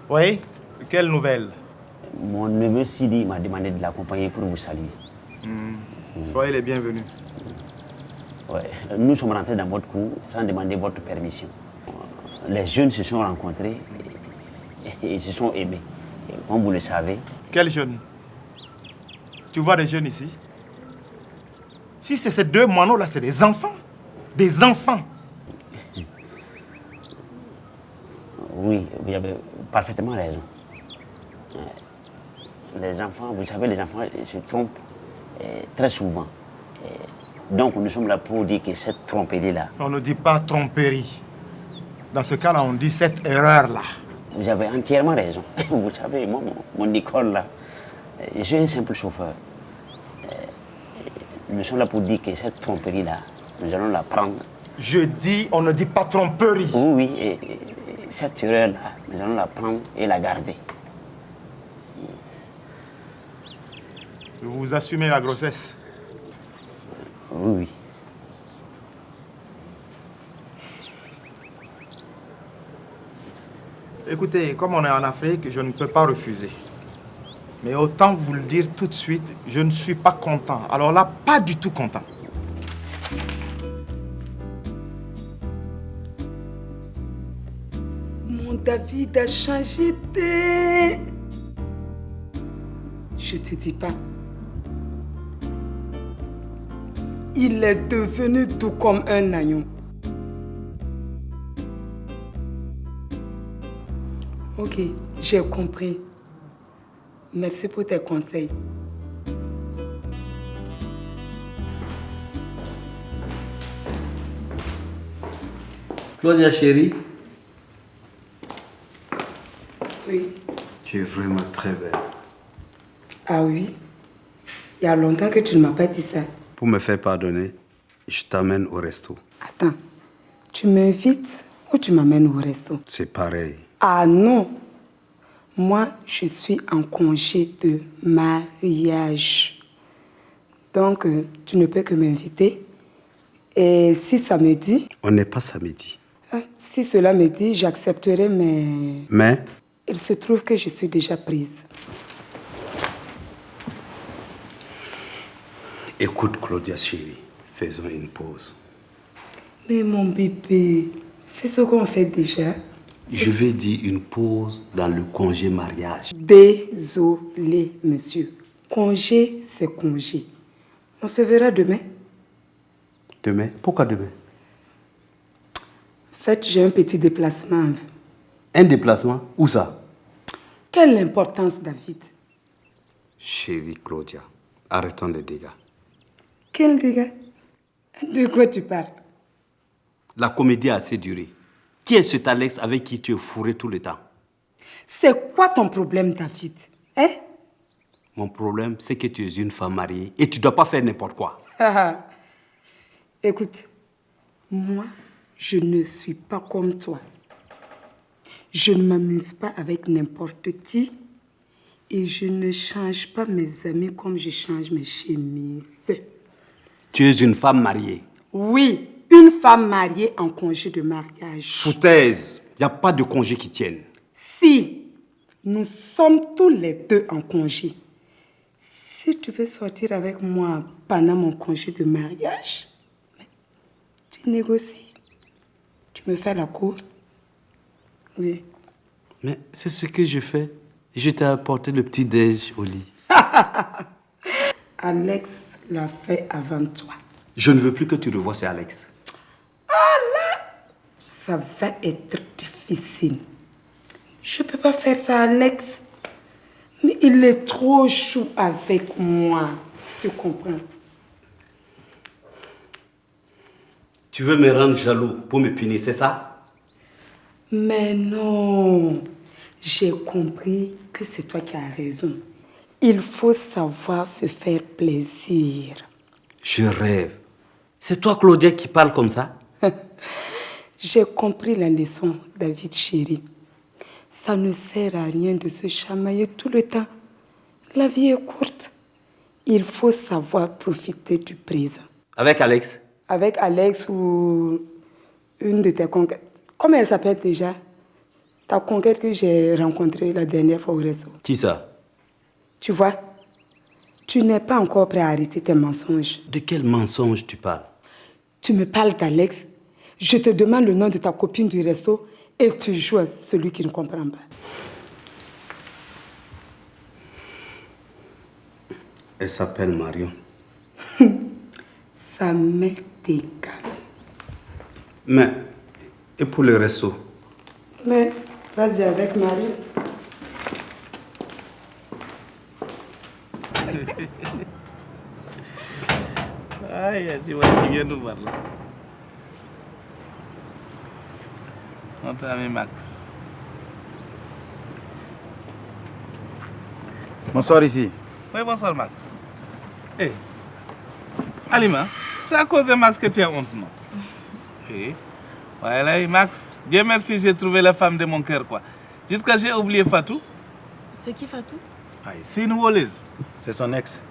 Oui, quelle nouvelle? Mon neveu Sidi m'a demandé de l'accompagner pour vous saluer. Soyez les bienvenus. Ouais. Nous sommes rentrés dans votre cour sans demander votre permission. Les jeunes se sont rencontrés et ils se sont aimés. Et comme vous le savez... Quels jeunes? Tu vois des jeunes ici? Si c'est ces deux moineaux-là, c'est des enfants. Des enfants. Oui, vous avez parfaitement raison. Les enfants, vous savez, les enfants se trompent très souvent. Donc nous sommes là pour dire que cette tromperie-là... On ne dit pas tromperie. Dans ce cas-là, on dit cette erreur-là. Vous avez entièrement raison. Vous savez, moi, mon Nicole, là, je suis un simple chauffeur. Nous sommes là pour dire que cette tromperie-là, nous allons la prendre. Je dis, on ne dit pas tromperie. Oui, et cette erreur-là, nous allons la prendre et la garder. Vous assumez la grossesse? Oui, oui. Écoutez, comme on est en Afrique, je ne peux pas refuser. Mais autant vous le dire tout de suite, je ne suis pas content. Alors là, pas du tout content. Mon David a changé de... Je te dis pas. Il est devenu tout comme un agneau. Ok, j'ai compris. Merci pour tes conseils. Claudia chérie. Oui. Tu es vraiment très belle. Ah oui? Il y a longtemps que tu ne m'as pas dit ça. Pour me faire pardonner, je t'amène au resto. Attends, tu m'invites ou tu m'amènes au resto? C'est pareil. Ah non! Moi, je suis en congé de mariage. Donc, tu ne peux que m'inviter. Et si samedi... On n'est pas samedi. Si cela me dit, j'accepterai, mais... Mais? Il se trouve que je suis déjà prise. Écoute, Claudia chérie, faisons une pause. Mais mon bébé, c'est ce qu'on fait déjà. Je vais dire une pause dans le congé mariage. Désolé, monsieur. Congé, c'est congé. On se verra demain. Demain? Pourquoi demain? En fait, j'ai un petit déplacement. Un déplacement? Où ça? Quelle importance, David? Chérie Claudia, arrêtons les dégâts. Quel dégât? De quoi tu parles? La comédie a assez duré. Qui est cet Alex avec qui tu es fourré tout le temps? C'est quoi ton problème, David? Hein? Mon problème, c'est que tu es une femme mariée et tu ne dois pas faire n'importe quoi. Écoute, moi, je ne suis pas comme toi. Je ne m'amuse pas avec n'importe qui et je ne change pas mes amis comme je change mes chemises. Tu es une femme mariée? Oui, une femme mariée en congé de mariage. Foutaise, il n'y a pas de congé qui tienne. Si, nous sommes tous les deux en congé. Si tu veux sortir avec moi pendant mon congé de mariage, tu négocies. Tu me fais la cour. Oui. Mais c'est ce que je fais. Je t'ai apporté le petit déj au lit. Alex l'a fait avant toi. Je ne veux plus que tu revoies ce Alex. Ça va être difficile. Je ne peux pas faire ça, Alex. Mais il est trop chou avec moi, si tu comprends. Tu veux me rendre jaloux pour me punir, c'est ça? Mais non, j'ai compris que c'est toi qui as raison. Il faut savoir se faire plaisir. Je rêve. C'est toi, Claudia, qui parle comme ça? J'ai compris la leçon, David chéri. Ça ne sert à rien de se chamailler tout le temps. La vie est courte. Il faut savoir profiter du présent. Avec Alex? Avec Alex ou une de tes conquêtes. Comment elle s'appelle déjà? Ta conquête que j'ai rencontrée la dernière fois au resto. Qui ça? Tu vois, tu n'es pas encore prêt à arrêter tes mensonges. De quel mensonge tu parles? Tu me parles d'Alex, je te demande le nom de ta copine du resto et tu joues à celui qui ne comprend pas. Elle s'appelle Marion. Ça m'est égal. Mais, et pour le resto? Mais vas-y avec Marie. Aïe, tu vois qui vient nous voir là. Notre ami Max. Bonsoir ici. Oui, bonsoir Max. Eh, Alima, c'est à cause de Max que tu as honte, non? Eh, voilà, Max, Dieu merci, j'ai trouvé la femme de mon cœur, quoi. Jusqu'à j'ai oublié Fatou. C'est qui Fatou? Aïe, c'est une voleuse. C'est son ex.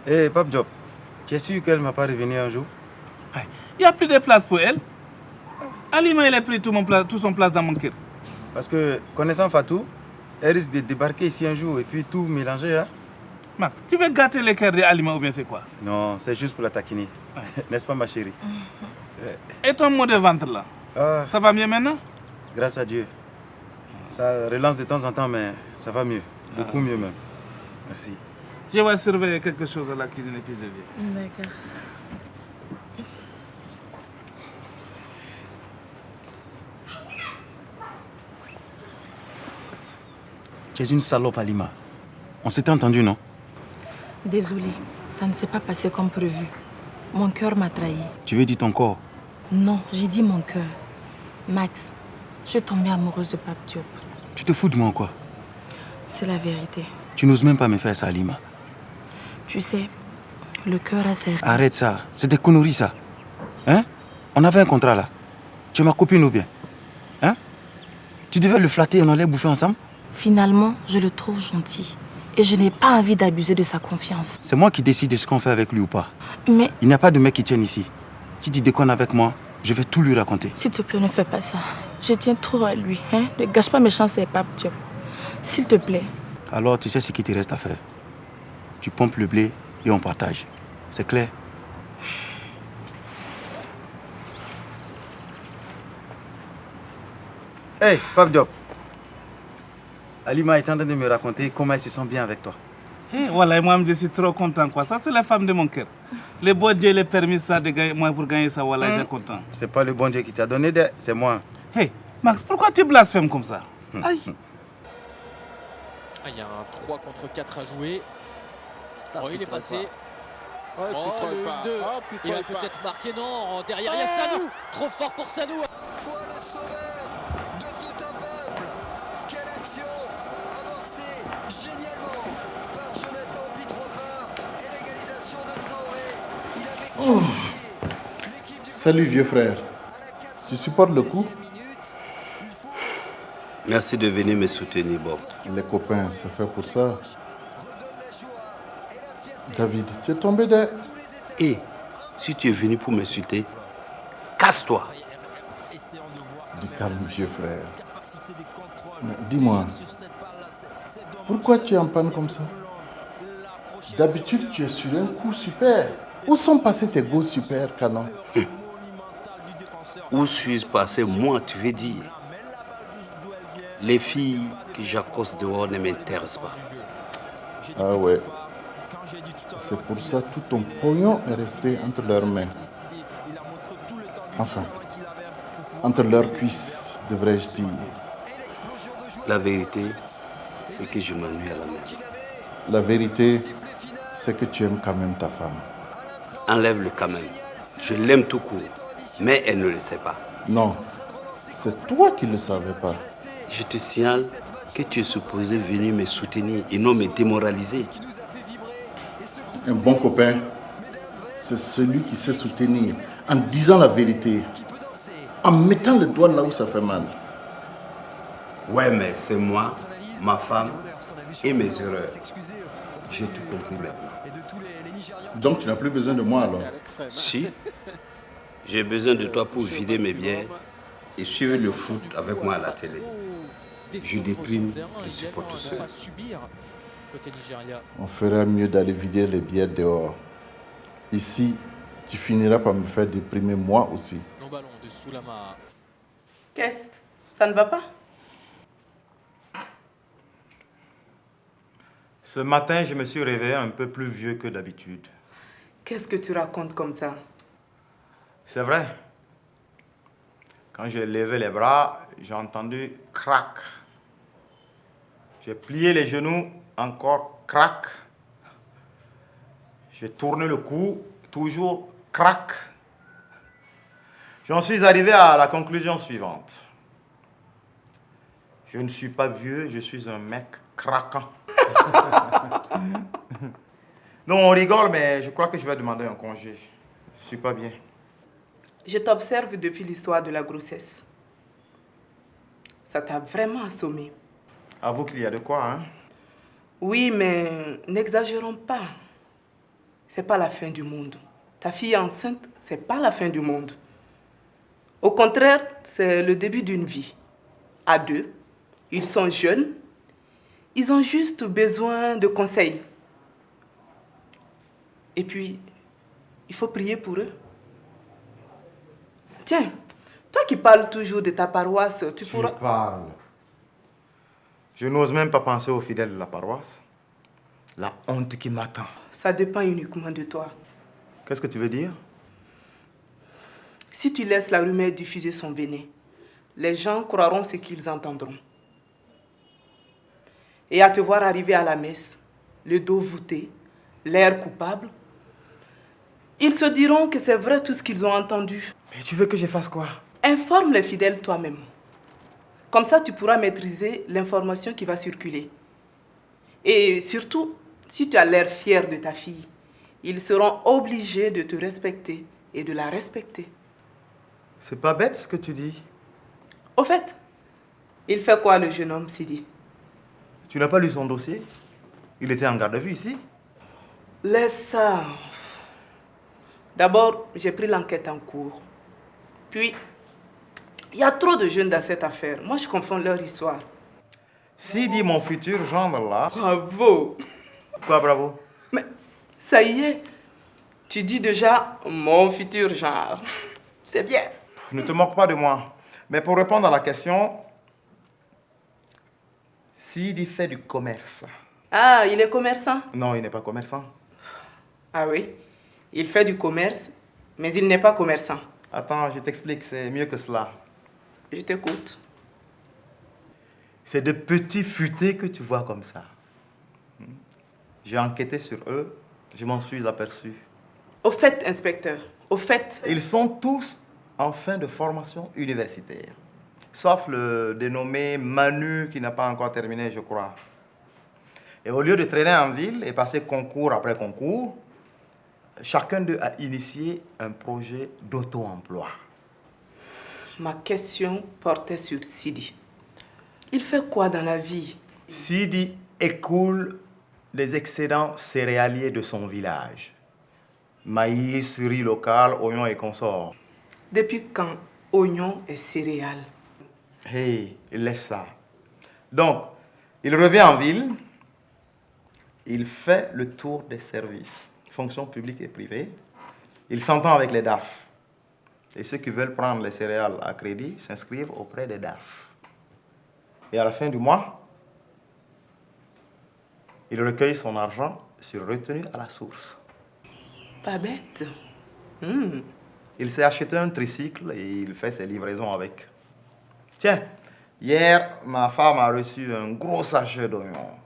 Hé, Pape Job, tu es sûr qu'elle ne m'a pas revenu un jour? Il n'y a plus de place pour elle. Alima, il a pris tout son place dans mon cœur. Parce que, connaissant Fatou, elle risque de débarquer ici un jour et puis tout mélanger, hein? Max, tu veux gâter le cœur d'Alima ou bien c'est quoi? Non, c'est juste pour la taquiner. N'est-ce pas, ma chérie? Et ton mot de ventre là, Ah, ça va mieux maintenant? grâce à Dieu. Ça relance de temps en temps, mais ça va mieux. Beaucoup mieux même. Merci. Je vais surveiller quelque chose à la cuisine et puis je viens. D'accord. Tu es une salope, Alima. On s'était entendu, non? Désolée, ça ne s'est pas passé comme prévu. Mon cœur m'a trahi. Tu veux dire ton corps? Non, j'ai dit mon cœur. Max, je suis tombée amoureuse de Pape Diop. Tu te fous de moi, quoi? C'est la vérité. Tu n'oses même pas me faire ça, Alima. Tu sais, le cœur a servi. Arrête ça. C'est des conneries, ça. Hein? On avait un contrat, là. Tu es ma copine ou bien? Hein? Tu devais le flatter et on allait bouffer ensemble? Finalement, je le trouve gentil. Et je n'ai pas envie d'abuser de sa confiance. C'est moi qui décide de ce qu'on fait avec lui ou pas. Mais, Il n'y a pas de mec qui tienne ici. Si tu déconnes avec moi, je vais tout lui raconter. s'il te plaît, ne fais pas ça. Je tiens trop à lui. Hein? Ne gâche pas mes chances avec Pape Diop. S'il te plaît. Alors, tu sais ce qu'il te reste à faire. Tu pompes le blé et on partage. C'est clair? Hey, Pape Diop. Alima est en train de me raconter comment elle se sent bien avec toi. Eh, voilà, moi je suis trop content, quoi. Ça, c'est la femme de mon cœur. Le bon Dieu l'a permis ça de gagner, moi pour gagner ça, voilà, j'ai content. C'est pas le bon Dieu qui t'a donné d'aide, c'est moi. Hey, Max, pourquoi tu blasphèmes comme ça? Aïe. Ah, il y a un 3 contre 4 à jouer. Oh, il est passé. Ouais, Oh, puis troll le pas. 1-2. Oh, puis Il va troll pas. peut-être marquer, non. Derrière, il y a Sanou. Trop fort pour Sanou. Toi le sauveur de tout un peuple. Quelle action amorcée génialement par Jonathan Pitrova et l'égalisation de Traoré. Il avait l'équipe du Salut vieux frère. Tu supportes le coup? Merci de venir me soutenir, Bob. Les copains, c'est fait pour ça. David, tu es tombé de... Et si tu es venu pour m'insulter, casse-toi. Du calme, vieux frère. Mais dis-moi, pourquoi tu es en panne comme ça? D'habitude, tu es sur un coup super. Où sont passés tes go super canons? Où suis-je passé, moi, tu veux dire? Les filles que j'accoste dehors ne m'intéressent pas. Ah ouais, C'est pour ça que tout ton pognon est resté entre leurs mains. Enfin, entre leurs cuisses, devrais-je dire. La vérité, c'est que je m'ennuie à la maison. La vérité, c'est que tu aimes quand même ta femme. Enlève le quand même. Je l'aime tout court, mais elle ne le sait pas. Non, c'est toi qui ne le savais pas. Je te signale que tu es supposé venir me soutenir et non me démoraliser. Un bon copain, c'est celui qui sait soutenir en disant la vérité, en mettant le doigt là où ça fait mal. Ouais, mais c'est moi, ma femme et mes erreurs. J'ai tout compris maintenant. Donc tu n'as plus besoin de moi alors? Si, j'ai besoin de toi pour vider mes bières et suivre le foot avec moi à la télé. Je déprime et supporte seul. On ferait mieux d'aller vider les bières dehors. Ici, tu finiras par me faire déprimer moi aussi. Qu'est-ce? Ça ne va pas? Ce matin, je me suis réveillé un peu plus vieux que d'habitude. Qu'est-ce que tu racontes comme ça? C'est vrai. Quand j'ai levé les bras, j'ai entendu crac. J'ai plié les genoux, encore crac. J'ai tourné le cou, toujours crac. J'en suis arrivé à la conclusion suivante. Je ne suis pas vieux, je suis un mec craquant. Non, on rigole, mais je crois que je vais demander un congé. Je suis pas bien. Je t'observe depuis l'histoire de la grossesse. Ça t'a vraiment assommé. Avoue qu'il y a de quoi, hein? Oui, mais n'exagérons pas. C'est pas la fin du monde. Ta fille enceinte, c'est pas la fin du monde. Au contraire, c'est le début d'une vie. À deux, ils sont jeunes. Ils ont juste besoin de conseils. Et puis, il faut prier pour eux. Tiens, toi qui parles toujours de ta paroisse, tu pourras... Tu parles. Je n'ose même pas penser aux fidèles de la paroisse. La honte qui m'attend. Ça dépend uniquement de toi. Qu'est-ce que tu veux dire? Si tu laisses la rumeur diffuser son venin, les gens croiront ce qu'ils entendront. Et à te voir arriver à la messe, le dos voûté, l'air coupable, ils se diront que c'est vrai tout ce qu'ils ont entendu. Mais tu veux que je fasse quoi? Informe les fidèles toi-même. Comme ça, tu pourras maîtriser l'information qui va circuler. Et surtout, si tu as l'air fier de ta fille, ils seront obligés de te respecter et de la respecter. C'est pas bête ce que tu dis. Au fait, il fait quoi le jeune homme, Sidi? Tu n'as pas lu son dossier? Il était en garde à vue ici. Laisse ça. D'abord, j'ai pris l'enquête en cours. Puis, il y a trop de jeunes dans cette affaire. Moi, je confonds leur histoire. Sidi, mon futur gendre là. Bravo. Quoi, bravo? Mais ça y est, tu dis déjà mon futur genre. C'est bien. Ne te moque pas de moi. Mais pour répondre à la question, Sidi fait du commerce. Ah, il est commerçant? Non, il n'est pas commerçant. Ah oui, il fait du commerce, mais il n'est pas commerçant. Attends, je t'explique, c'est mieux que cela. Je t'écoute. C'est de petits futés que tu vois comme ça. J'ai enquêté sur eux, je m'en suis aperçu. Au fait, inspecteur, au fait... Ils sont tous en fin de formation universitaire. Sauf le dénommé Manu qui n'a pas encore terminé, je crois. Et au lieu de traîner en ville et passer concours après concours, chacun d'eux a initié un projet d'auto-emploi. Ma question portait sur Sidi. Il fait quoi dans la vie? Sidi écoule des excédents céréaliers de son village. Maïs, riz local, oignons et consorts. Depuis quand oignons et céréales? Hey, laisse ça. Donc, il revient en ville, il fait le tour des services, fonctions publiques et privées. Il s'entend avec les DAF. Et ceux qui veulent prendre les céréales à crédit s'inscrivent auprès des DAF. Et à la fin du mois, il recueille son argent suis retenu à la source. Pas bête. Il s'est acheté un tricycle et il fait ses livraisons avec. Tiens, hier, ma femme a reçu un gros sachet d'oignons.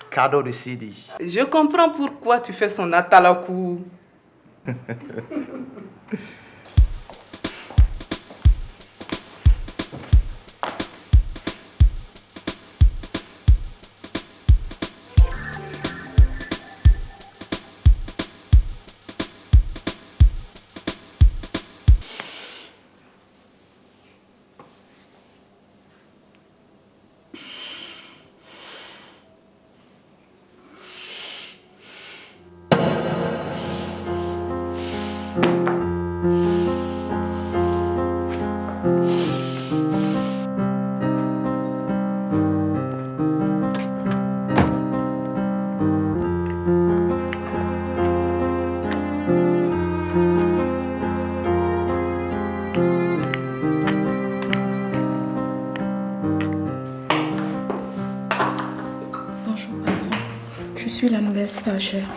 Cadeau de Sidi. Je comprends pourquoi tu fais son atalakou. Bonjour, patron. Je suis la nouvelle stagiaire.